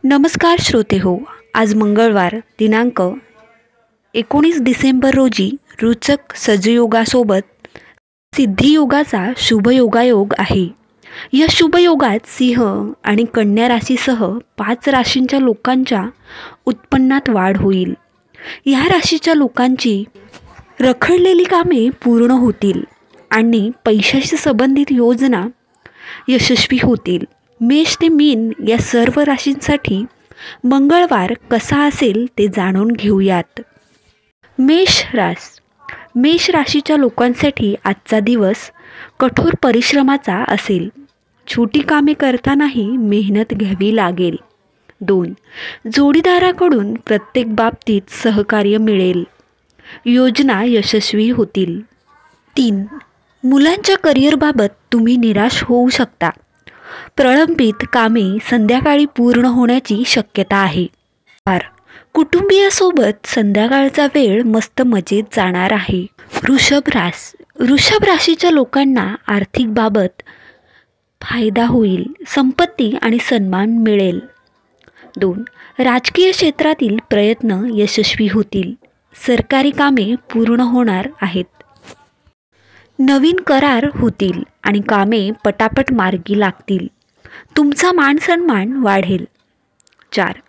नमस्कार श्रोते हो. आज मंगळवार दिनांक 19 डिसेंबर रोजी रुचक सजयोगासोबत सिद्धियोगाचा शुभयोगायोग आहे. या शुभयोगात सिंह आणि कन्या राशीसह 5 राशींच्या लोकांच्या उत्पन्नात वाढ होईल. या राशीच्या लोकांची रखडलेली कामे पूर्ण होतील आणि पैशाशी संबंधित योजना यशस्वी होतील. मेष ते मीन या सर्व राशींसाठी मंगळवार कसा असेल ते जाणून घेऊयात. मेष राशीच्या लोकांसाठी आजचा दिवस कठोर परिश्रमाचा असेल. छोटी कामे करतानाही मेहनत घ्यावी लागेल. 2. जोडीदाराकडून प्रत्येक बाबतीत सहकार्य मिळेल. योजना यशस्वी होतील. 3. मुलांच्या करिअरबाबत तुम्ही निराश होऊ शकता. प्रलंबित कामे संध्याकाळी पूर्ण होण्याची शक्यता आहे. 4. कुटुंबियासोबत संध्याकाळचा वेळ मस्त मजेत जाणार आहे. वृषभ राशीच्या लोकांना आर्थिक बाबत फायदा होईल. संपत्ती आणि सन्मान मिळेल. 2. राजकीय क्षेत्रातील प्रयत्न यशस्वी होतील. सरकारी कामे पूर्ण होणार आहेत. नवीन करार होतील आणि कामे पटापट मार्गी लागतील. तुमचा मानसन्मान वाढेल. 4.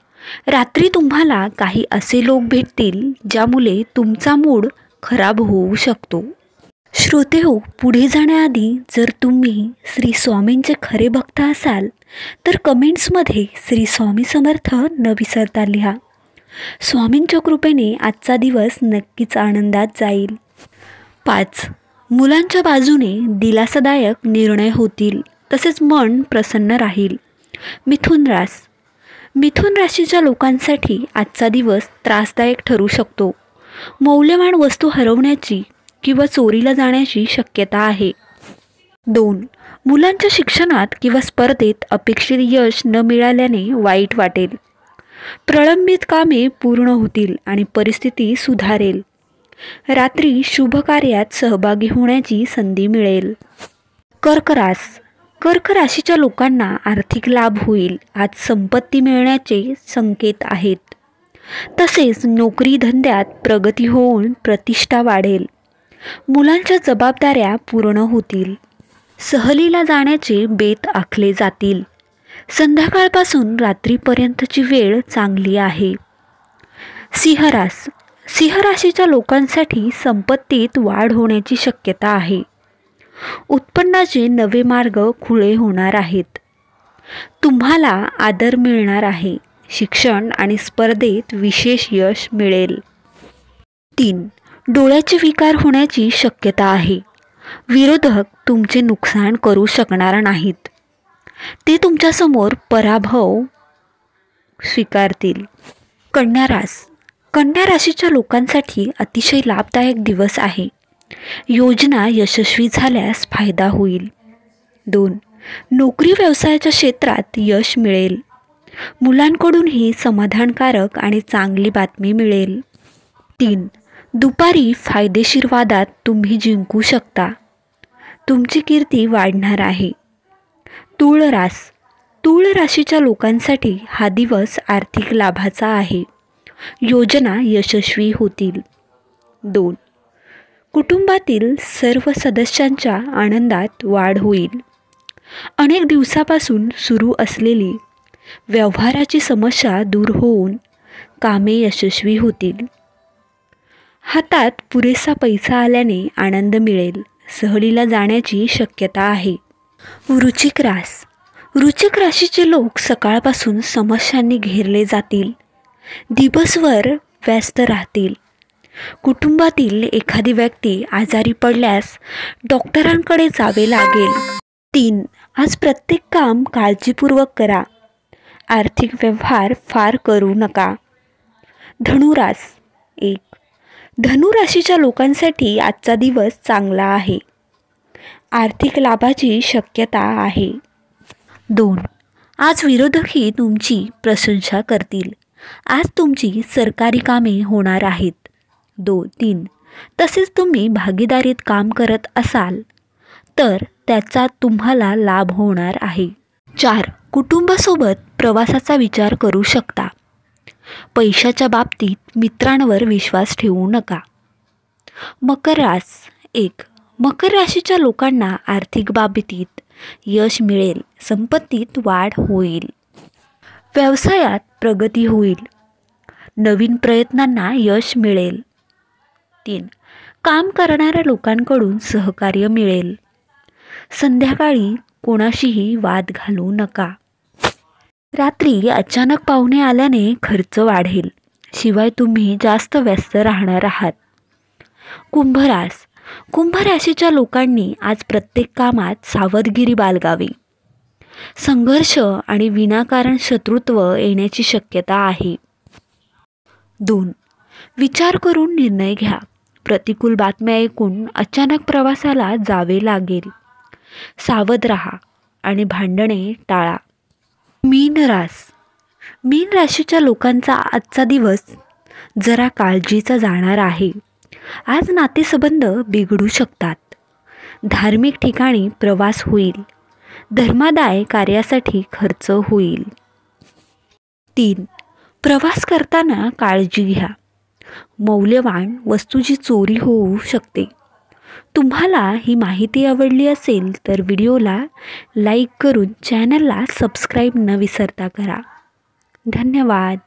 रात्री तुम्हाला काही असे लोक भेटतील ज्यामुळे तुमचा मूड खराब होऊ शकतो. श्रोते हो, पुढे जाण्याआधी जर तुम्ही श्री स्वामींचे खरे भक्त असाल तर कमेंट्समध्ये श्री स्वामी समर्थ न विसरता लिहा. स्वामींच्या कृपेने आजचा दिवस नक्कीच आनंदात जाईल. 5. मुलांच्या बाजूने दिलासादायक निर्णय होतील, तसेच मन प्रसन्न राहील. मिथुन राशीच्या लोकांसाठी आजचा दिवस त्रासदायक ठरू शकतो. मौल्यवान वस्तू हरवण्याची किंवा चोरीला जाण्याची शक्यता आहे. 2. मुलांच्या शिक्षणात किंवा स्पर्धेत अपेक्षित यश न मिळाल्याने वाईट वाटेल. प्रलंबित कामे पूर्ण होतील आणि परिस्थिती सुधारेल. रात्री शुभ कार्यात सहभागी होण्याची संधी मिळेल. कर्क राशीच्या लोकांना आर्थिक लाभ होईल. आज संपत्ती मिळण्याचे संकेत आहेत. तसेच नोकरी धंद्यात प्रगती होऊन प्रतिष्ठा वाढेल. मुलांच्या जबाबदाऱ्या पूर्ण होतील. सहलीला जाण्याचे बेत आखले जातील. संध्याकाळपासून रात्रीपर्यंतची वेळ चांगली आहे. सिंह राशीच्या लोकांसाठी संपत्तीत वाढ होण्याची शक्यता आहे. उत्पन्नाचे नवे मार्ग खुले होणार आहेत. तुम्हाला आदर मिळणार आहे. शिक्षण आणि स्पर्धेत विशेष यश मिळेल. 3. डोळ्याचे विकार होण्याची शक्यता आहे. विरोधक तुमचे नुकसान करू शकणार नाहीत. ते तुमच्यासमोर पराभव स्वीकारतील. कन्या राशीच्या लोकांसाठी अतिशय लाभदायक दिवस आहे. योजना यशस्वी झाल्यास फायदा होईल. 2. नोकरी व्यवसायाच्या क्षेत्रात यश मिळेल. मुलांकडूनही समाधानकारक आणि चांगली बातमी मिळेल. 3. दुपारी फायदेशीर वादात तुम्ही जिंकू शकता. तुमची कीर्ती वाढणार आहे. तूळ राशीच्या लोकांसाठी हा दिवस आर्थिक लाभाचा आहे. योजना यशस्वी होतील. 2. कुटुंबातील सर्व सदस्यांच्या आनंदात वाढ होईल. अनेक दिवसापासून सुरू असलेली व्यवहाराची समस्या दूर होऊन कामे यशस्वी होतील. हातात पुरेसा पैसा आल्याने आनंद मिळेल. सहलीला जाण्याची शक्यता आहे. वृश्चिक राशीचे लोक सकाळपासून समस्यांनी घेरले जातील. दिवसभर व्यस्त राहतील. कुटुंबातील एखादी व्यक्ती आजारी पडल्यास डॉक्टरांकडे जावे लागेल. 3. आज प्रत्येक काम काळजीपूर्वक करा. आर्थिक व्यवहार फार करू नका. धनु राशीच्या लोकांसाठी आजचा दिवस चांगला आहे. आर्थिक लाभाची शक्यता आहे. 2. आज विरोधकही तुमची प्रशंसा करतील. आज तुमची सरकारी कामे होणार आहेत. 3. तसेच तुम्ही भागीदारीत काम करत असाल तर त्याचा तुम्हाला लाभ होणार आहे. 4. कुटुंबासोबत प्रवासाचा विचार करू शकता. पैशाच्या बाबतीत मित्रांवर विश्वास ठेवू नका. मकर रास 1. मकर राशीच्या लोकांना आर्थिक बाबतीत यश मिळेल. संपत्तीत वाढ होईल. व्यवसायात प्रगती होईल. नवीन प्रयत्नांना यश मिळेल. 3. काम करणाऱ्या लोकांकडून सहकार्य मिळेल. संध्याकाळी कोणाशीही वाद घालू नका. रात्री अचानक पाहुणे आल्याने खर्च वाढेल. शिवाय तुम्ही जास्त व्यस्त राहणार आहात. कुंभरास. कुंभ राशीच्या लोकांनी आज प्रत्येक कामात सावधगिरी बाळगावी. संघर्ष आणि विनाकारण शत्रुत्व येण्याची शक्यता आहे. 2. विचार करून निर्णय घ्या. प्रतिकूल बातम्या ऐकून अचानक प्रवासाला जावे लागेल. सावध राहा आणि भांडणे टाळा. मीन रास. मीन राशीच्या लोकांचा आजचा दिवस जरा काळजीचा जाणार आहे. आज नातेसंबंध बिघडू शकतात. धार्मिक ठिकाणी प्रवास होईल. धर्मादाय कार्यासाठी खर्च होईल. 3. प्रवास करताना काळजी घ्या. मौल्यवान वस्तूची चोरी होऊ शकते. तुम्हाला ही माहिती आवडली असेल तर व्हिडिओला लाईक करून चॅनलला सबस्क्राईब न विसरता करा. धन्यवाद.